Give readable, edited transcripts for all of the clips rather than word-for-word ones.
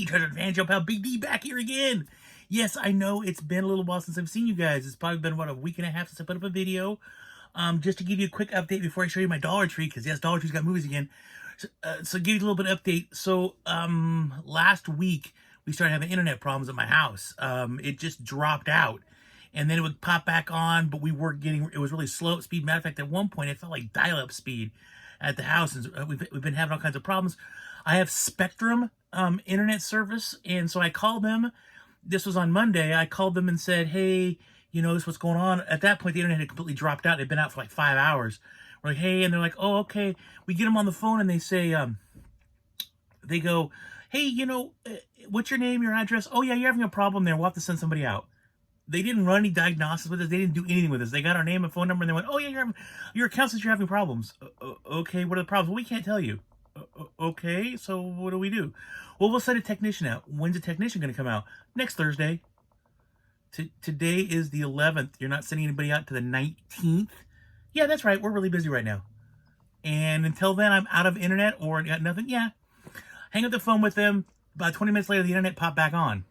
Treasure Fan Show pal Big D back here again. Yes, I know it's been a little while since I've seen you guys. It's probably been about a week and a half since I put up a video. Just to give you a quick update before I show you my Dollar Tree, because yes, Dollar Tree's got movies again. So give you a little bit of update. So last week we started having internet problems at my house. It just dropped out, and then it would pop back on, but we were getting, it was really slow at speed. Matter of fact, at one point it felt like dial-up speed at the house, and we've been having all kinds of problems. I have Spectrum internet service, and so I called them. This was on Monday. I called them and said, hey, you know, this is what's going on. At that point, the internet had completely dropped out. It had been out for like 5 hours. We're like, hey, and they're like, oh, okay. We get them on the phone, and they say, they go, hey, you know, what's your name, your address? Oh, yeah, you're having a problem there. We'll have to send somebody out. They didn't run any diagnosis with us. They didn't do anything with us. They got our name and phone number, and they went, oh, yeah, your account says you're having problems. Okay, what are the problems? Well, we can't tell you. Okay, so what do we do? Well, we'll send a technician out. When's the technician going to come out? Next Thursday. Today is the 11th. You're not sending anybody out to the 19th? Yeah, that's right. We're really busy right now. And until then, I'm out of internet or got nothing. Yeah. Hang up the phone with them. About 20 minutes later, the internet popped back on,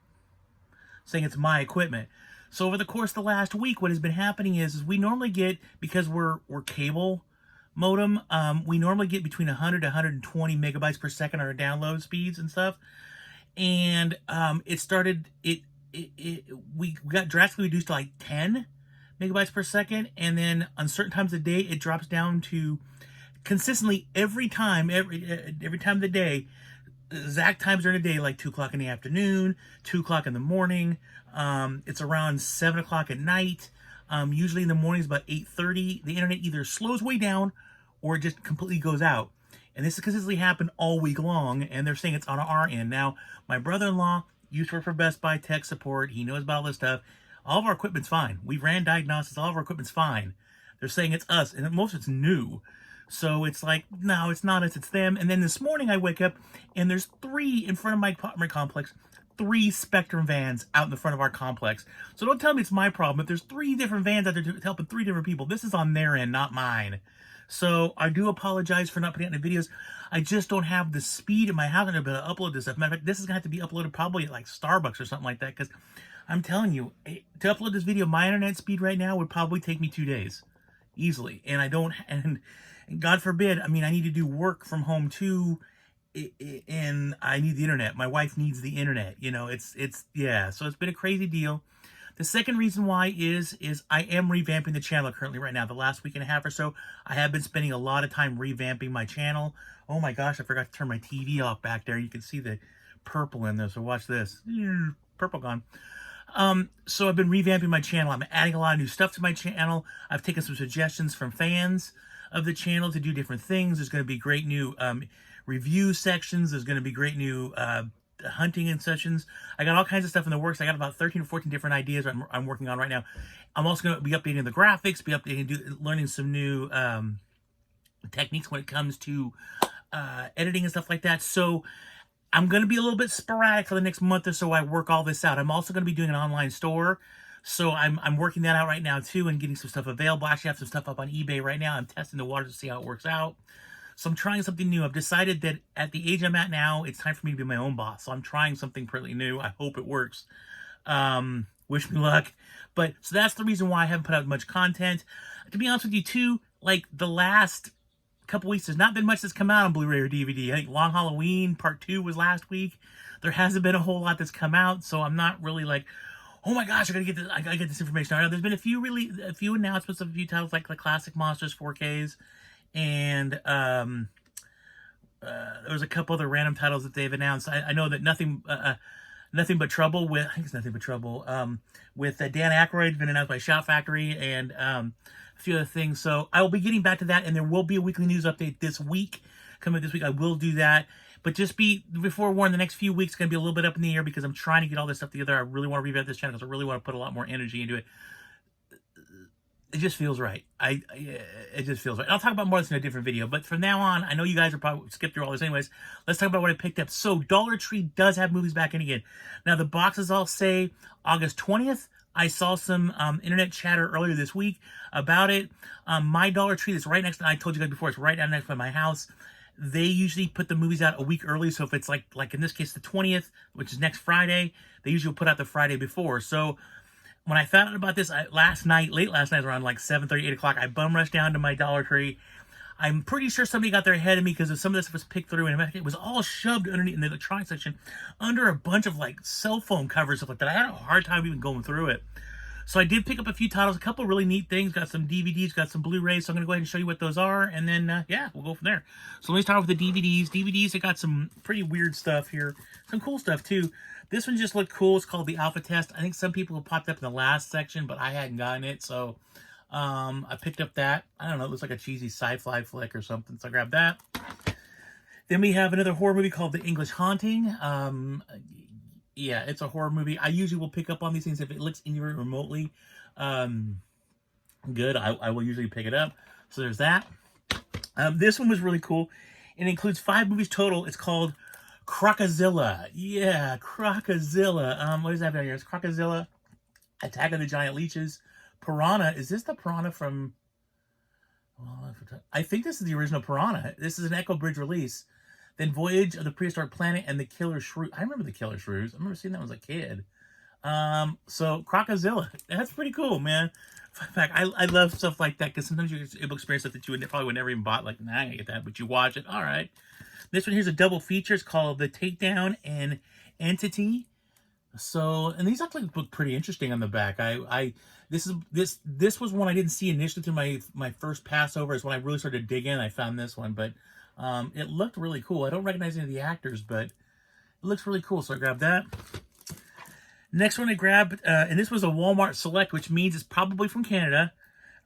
saying it's my equipment. So over the course of the last week, what has been happening is we normally get, because we're cable modem, we normally get between 100 to 120 megabytes per second on our download speeds and stuff. And we got drastically reduced to like 10 megabytes per second, and then on certain times of the day it drops down to consistently every time of the day, exact times during the day, like 2 o'clock in the afternoon, 2 o'clock in the morning. It's around 7 o'clock at night. Usually in the mornings about 8:30. The internet either slows way down or it just completely goes out. And this has consistently happened all week long, and they're saying it's on our end. Now, my brother-in-law used to work for Best Buy tech support. He knows about all this stuff. All of our equipment's fine. We ran diagnostics. All of our equipment's fine. They're saying it's us, and most of it's new. So it's like, no, it's not us, it's them. And then this morning I wake up, and there's 3 in front of my apartment complex, 3 Spectrum vans out in the front of our complex. So don't tell me it's my problem. If there's 3 different vans out there helping 3 different people, this is on their end, not mine. So I do apologize for not putting out any videos. I just don't have the speed in my house to be able to upload this stuff. Matter of fact, this is going to have to be uploaded probably at like Starbucks or something like that, because I'm telling you, to upload this video, my internet speed right now would probably take me 2 days. Easily. And I don't, and God forbid, I mean, I need to do work from home too, and I need the internet. My wife needs the internet, you know, yeah, so it's been a crazy deal. The second reason why is I am revamping the channel currently right now. The last week and a half or so, I have been spending a lot of time revamping my channel. Oh my gosh, I forgot to turn my TV off back there. You can see the purple in there, so watch this. Purple gone. So I've been revamping my channel. I'm adding a lot of new stuff to my channel. I've taken some suggestions from fans of the channel to do different things. There's going to be great new review sections. There's going to be great new hunting and sessions. I got all kinds of stuff in the works. I got about 13 or 14 different ideas I'm working on right now. I'm also going to be updating the graphics, learning some new techniques when it comes to editing and stuff like that. So I'm going to be a little bit sporadic for the next month or so. I work all this out. I'm also going to be doing an online store. So I'm working that out right now too, and getting some stuff available. I actually have some stuff up on eBay right now. I'm testing the waters to see how it works out. So I'm trying something new. I've decided that at the age I'm at now, it's time for me to be my own boss. So I'm trying something pretty new. I hope it works. Wish me luck. But so that's the reason why I haven't put out much content. To be honest with you too, like the last couple weeks, there's not been much that's come out on Blu-ray or DVD. I think Long Halloween Part 2 was last week. There hasn't been a whole lot that's come out, so I'm not really like, oh my gosh, I gotta get this information out. There's been a few announcements of a few titles like the Classic Monsters 4Ks, and there was a couple other random titles that they've announced. I know that Nothing But Trouble with, I think it's Nothing But Trouble, with Dan Aykroyd, been announced by Shout Factory, and a few other things. So I will be getting back to that, and there will be a weekly news update this week. Coming this week, I will do that. But just be forewarned, the next few weeks going to be a little bit up in the air because I'm trying to get all this stuff together. I really want to revamp this channel because I really want to put a lot more energy into it. It just feels right. It just feels right. I'll talk about more of this in a different video. But from now on, I know you guys are probably skip through all this anyways. Let's talk about what I picked up. So Dollar Tree does have movies back in again. Now the boxes all say August 20th. I saw some internet chatter earlier this week about it. My Dollar Tree is right next to, I told you guys before, it's right down next by my house. they usually put the movies out a week early. So if it's like in this case, the 20th, which is next Friday, they usually put out the Friday before. So when I found out about this late last night, around like 7:30, 8 o'clock, I bum rushed down to my Dollar Tree. I'm pretty sure somebody got there ahead of me because some of this was picked through, and it was all shoved underneath in the electronics section under a bunch of like cell phone covers, stuff like that. I had a hard time even going through it. So I did pick up a few titles, a couple really neat things. Got some DVDs, got some Blu-rays. So I'm going to go ahead and show you what those are, and then, yeah, we'll go from there. So let me start with the DVDs. DVDs, I got some pretty weird stuff here. Some cool stuff, too. This one just looked cool. It's called The Alpha Test. I think some people have popped up in the last section, but I hadn't gotten it, so I picked up that. I don't know, it looks like a cheesy sci-fi flick or something, so I grabbed that. Then we have another horror movie called The English Haunting. Yeah, it's a horror movie. I usually will pick up on these things if it looks even remotely good. I will usually pick it up. So there's that. This one was really cool. It includes 5 movies total. It's called Crocozilla. Yeah, Crocozilla. What is that down here? It's Crocozilla, Attack of the Giant Leeches, Piranha. Is this the Piranha from... Well, I think this is the original Piranha. This is an Echo Bridge release. Then Voyage of the Prehistoric Planet and the Killer Shrew. I remember the Killer Shrews. I remember seeing that when I was a kid. So Crocozilla. That's pretty cool, man. In fact, I love stuff like that because sometimes you're able to experience stuff that you probably would never even bought. Like, nah, I ain't get that, but you watch it. All right. This one here's a double feature. It's called The Takedown and Entity. So, and these actually look pretty interesting on the back. This was one I didn't see initially through my first pass over. Is when I really started to dig in. I found this one, but it looked really cool. I don't recognize any of the actors, but it looks really cool. So I grabbed that. Next one I grabbed, and this was a Walmart Select, which means it's probably from Canada.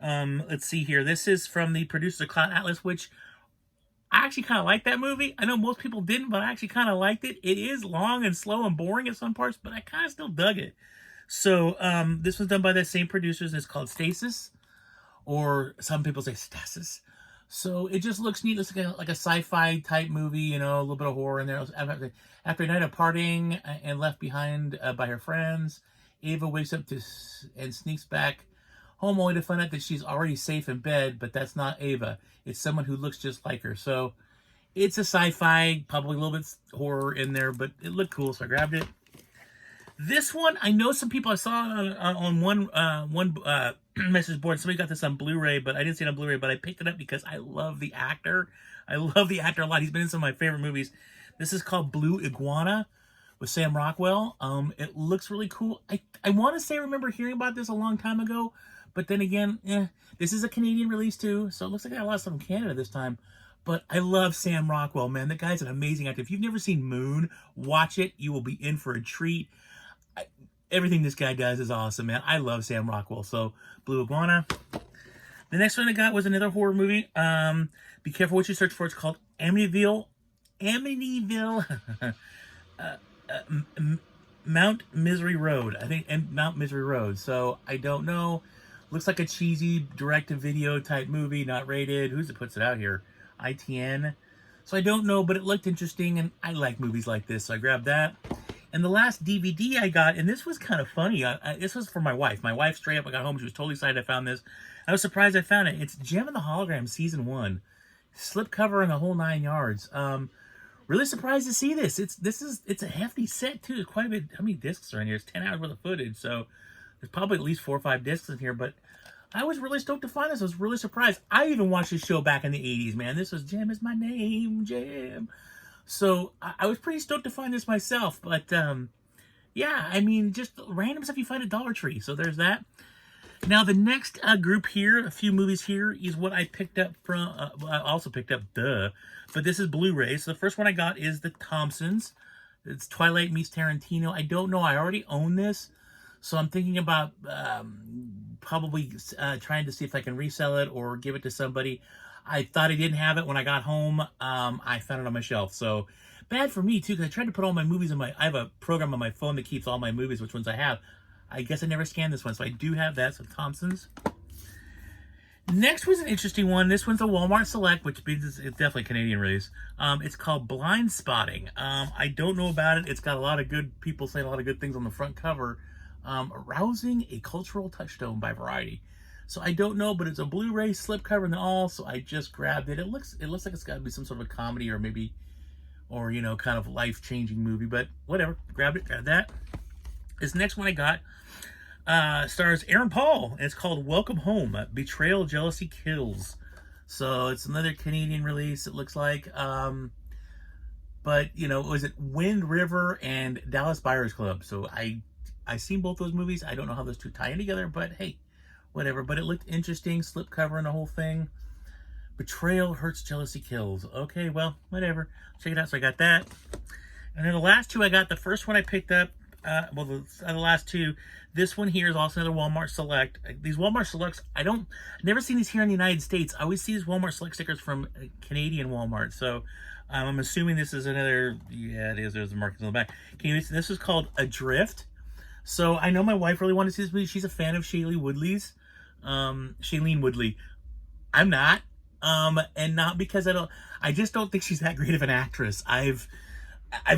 Let's see here. This is from the producers of Cloud Atlas, which I actually kind of like that movie. I know most people didn't, but I actually kind of liked it. It is long and slow and boring at some parts, but I kind of still dug it. So this was done by the same producers, and it's called Stasis, or some people say Stasis. So it just looks neat. It looks like a sci-fi type movie, you know, a little bit of horror in there. After a night of partying and left behind by her friends, Ava wakes up and sneaks back home only to find out that she's already safe in bed, but that's not Ava. It's someone who looks just like her. So it's a sci-fi, probably a little bit horror in there, but it looked cool, so I grabbed it. This one, I know some people I saw on one message board. Somebody got this on Blu-ray, but I didn't see it on Blu-ray. But I picked it up because I love the actor. I love the actor a lot. He's been in some of my favorite movies. This is called Blue Iguana with Sam Rockwell. It looks really cool. I want to say I remember hearing about this a long time ago, but then again, this is a Canadian release too, so it looks like I got a lot of stuff from Canada this time. But I love Sam Rockwell, man. The guy's an amazing actor. If you've never seen Moon, watch it. You will be in for a treat. Everything this guy does is awesome, man. I love Sam Rockwell. So, Blue Iguana. The next one I got was another horror movie. Be careful what you search for. It's called Amityville. Mount Misery Road. I think Mount Misery Road. So, I don't know. Looks like a cheesy direct-to-video type movie, not rated. Who's it puts it out here? ITN. So, I don't know, but it looked interesting, and I like movies like this, so I grabbed that. And the last DVD I got, and this was kind of funny. This was for my wife. My wife, straight up, I got home. She was totally excited I found this. I was surprised I found it. It's Gem and the Hologram Season 1. Slipcover and the whole 9 yards. Really surprised to see this. It's a hefty set, too. There's quite a bit. How many discs are in here? It's 10 hours worth of footage. So there's probably at least 4 or 5 discs in here. But I was really stoked to find this. I was really surprised. I even watched this show back in the 80s, man. This was Gem is my name, Gem. So I was pretty stoked to find this myself, but yeah, I mean, just random stuff you find at Dollar Tree. So there's that. Now the next group here, a few movies here, is what I picked up from. I also picked up, but this is Blu-ray. So the first one I got is The Thompsons. It's Twilight meets Tarantino. I don't know. I already own this, so I'm thinking about probably trying to see if I can resell it or give it to somebody. I thought I didn't have it when I got home. I found it on my shelf. So bad for me too, because I tried to put all my movies in I have a program on my phone that keeps all my movies, which ones I have. I guess I never scanned this one, so I do have that. So Thompsons. Next was an interesting one. This one's a Walmart Select, which means it's definitely a Canadian release. It's called Blind Spotting. I don't know about it. It's got a lot of good people saying a lot of good things on the front cover. Arousing a cultural touchstone by Variety. So I don't know, but it's a Blu-ray slipcover and all, so I just grabbed it. It looks like it's got to be some sort of a comedy or maybe, or, you know, kind of life-changing movie, but whatever. Grabbed it, grabbed that. This next one I got stars Aaron Paul, and it's called Welcome Home, Betrayal, Jealousy Kills. So it's another Canadian release, it looks like. But, you know, was it Wind River and Dallas Buyers Club? So I seen both those movies. I don't know how those two tie in together, but hey, whatever. But it looked interesting, slipcover and the whole thing. Betrayal hurts, jealousy kills. Okay, well, whatever. Check it out. So I got that. And then the last two I got, the first one I picked up, the last two, this one here is also another Walmart Select. These Walmart Selects, I've never seen these here in the United States. I always see these Walmart Select stickers from Canadian Walmart. So I'm assuming this is another, yeah, it is. There's the markings on the back. This is called Adrift. So I know my wife really wanted to see this movie. She's a fan of Shailene Woodley. I'm not. And not because I just don't think she's that great of an actress. I've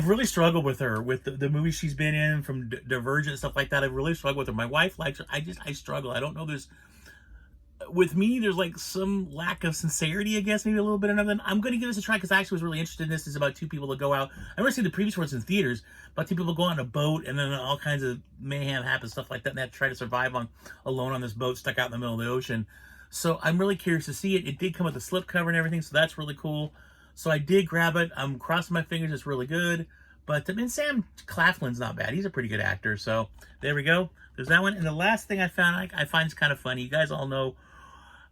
really struggled with her, with the movies she's been in, from Divergent and stuff like that. I've really struggled with her. My wife likes her. I struggle. I don't know. With me, there's like some lack of sincerity, I guess, maybe a little bit of nothing. I'm going to give this a try because I actually was really interested in this. It's about two people that go out. I've never seen the previous ones in theaters, but two people go on a boat and then all kinds of mayhem happens, stuff like that, and they have to try to survive alone on this boat stuck out in the middle of the ocean. So I'm really curious to see it. It did come with a slipcover and everything, so that's really cool. So I did grab it. I'm crossing my fingers. It's really good. But Sam Claflin's not bad. He's a pretty good actor. So there we go. There's that one. And the last thing I found, I find is kind of funny. You guys all know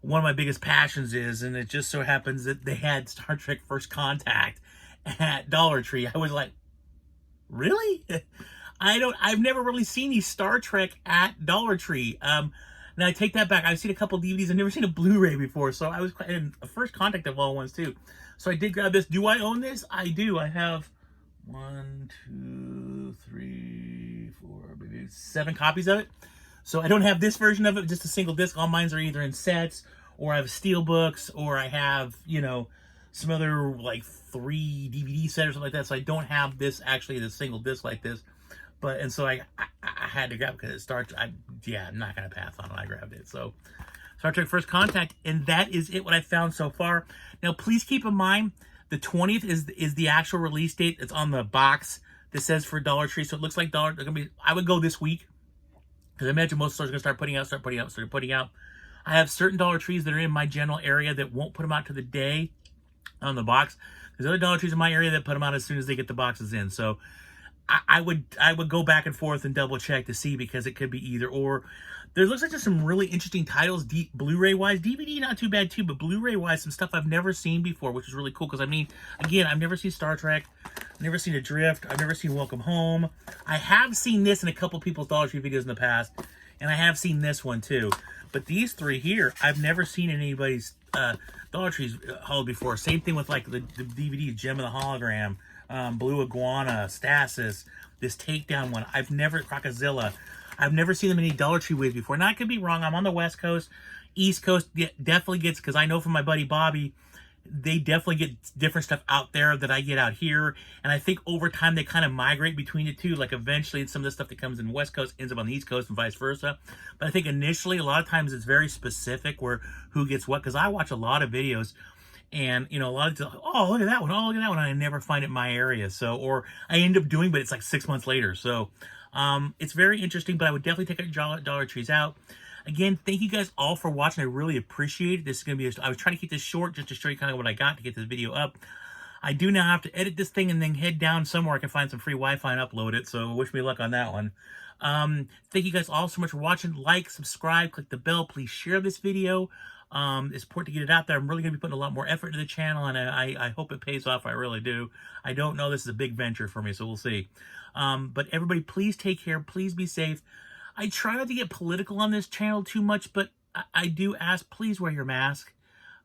one of my biggest passions is, and it just so happens that they had Star Trek First Contact at Dollar Tree. I was like, really? I've never really seen these Star Trek at Dollar Tree. Now I take that back. I've seen a couple DVDs. I've never seen a Blu-ray before. So I was quite, and First Contact of all ones too. So I did grab this. Do I own this? I do. I have 1, 2, 3, 4, maybe 7 copies of it. So I don't have this version of it, just a single disc. All mine are either in sets, or I have steel books, or I have, you know, some other like 3 DVD set or something like that. So I don't have this actually the single disc like this. But, and so I had to grab it because it starts, I'm not going to pass on it. I grabbed it. So Star Trek First Contact, and that is it, what I found so far. Now, please keep in mind, the 20th is the actual release date. It's on the box that says for Dollar Tree. So it looks like I would go this week, because I imagine most stores are going to start putting out. I have certain Dollar Trees that are in my general area that won't put them out to the day on the box. There's other Dollar Trees in my area that put them out as soon as they get the boxes in. So I would go back and forth and double check to see, because it could be either or. There looks like there's some really interesting titles, Blu-ray wise. DVD not too bad too, but Blu-ray wise, some stuff I've never seen before, which is really cool. Because I mean, again, I've never seen Star Trek, I've never seen Adrift, I've never seen Welcome Home. I have seen this in a couple people's Dollar Tree videos in the past, and I have seen this one too. But these 3 here, I've never seen in anybody's Dollar Trees haul before. Same thing with like the DVD, Gem of the Hologram, Blue Iguana, Stasis, this Takedown one. Crocozilla. I've never seen them in any Dollar Tree ways before. Now, I could be wrong. I'm on the West Coast. East Coast definitely gets, because I know from my buddy Bobby, they definitely get different stuff out there that I get out here. And I think over time, they kind of migrate between the two. Like eventually, some of the stuff that comes in the West Coast ends up on the East Coast and vice versa. But I think initially, a lot of times, it's very specific where who gets what. Because I watch a lot of videos, and, you know, a lot of times, oh, look at that one. Oh, look at that one. And I never find it in my area. So, or I end up doing, but it's like 6 months later. So, it's very interesting, but I would definitely take Dollar Trees out. Again, thank you guys all for watching. I really appreciate it. This is going to be, I was trying to keep this short just to show you kind of what I got to get this video up. I do now have to edit this thing and then head down somewhere I can find some free Wi-Fi and upload it. So wish me luck on that one. Thank you guys all so much for watching. Like, subscribe, click the bell. Please share this video. It's important to get it out there. I'm really going to be putting a lot more effort into the channel, and I hope it pays off. I really do. I don't know. This is a big venture for me, so we'll see. But everybody, please take care. Please be safe. I try not to get political on this channel too much, but I do ask, please wear your mask.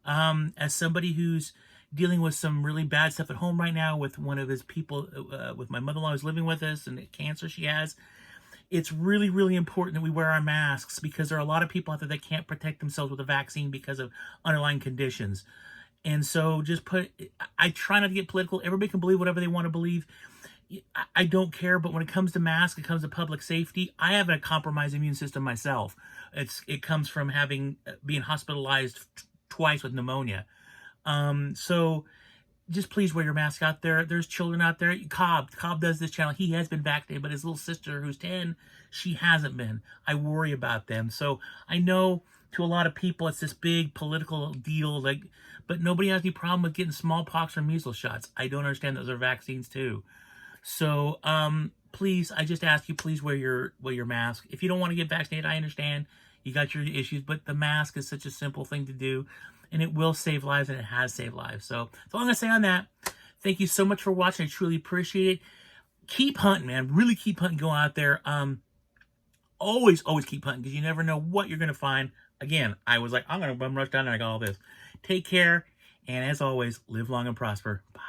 As somebody who's dealing with some really bad stuff at home right now with one of his people, with my mother-in-law who's living with us and the cancer she has, it's really, really important that we wear our masks, because there are a lot of people out there that can't protect themselves with a vaccine because of underlying conditions. And so I try not to get political. Everybody can believe whatever they want to believe. I don't care, but when it comes to masks, it comes to public safety, I have a compromised immune system myself. It comes from having being hospitalized twice with pneumonia. So just please wear your mask out there. There's children out there. Cobb does this channel. He has been vaccinated, but his little sister, who's 10, she hasn't been. I worry about them. So I know to a lot of people it's this big political deal, like, but nobody has any problem with getting smallpox or measles shots. I don't understand those are vaccines too. So please, I just ask you, please wear your mask. If you don't want to get vaccinated, I understand. You got your issues, but the mask is such a simple thing to do, and it will save lives, and it has saved lives. So that's all I'm going to say on that. Thank you so much for watching. I truly appreciate it. Keep hunting, man. Really keep hunting. Go out there. Always keep hunting, because you never know what you're going to find. Again, I was like, I'm going to bum rush down and I got all this. Take care, and as always, live long and prosper. Bye.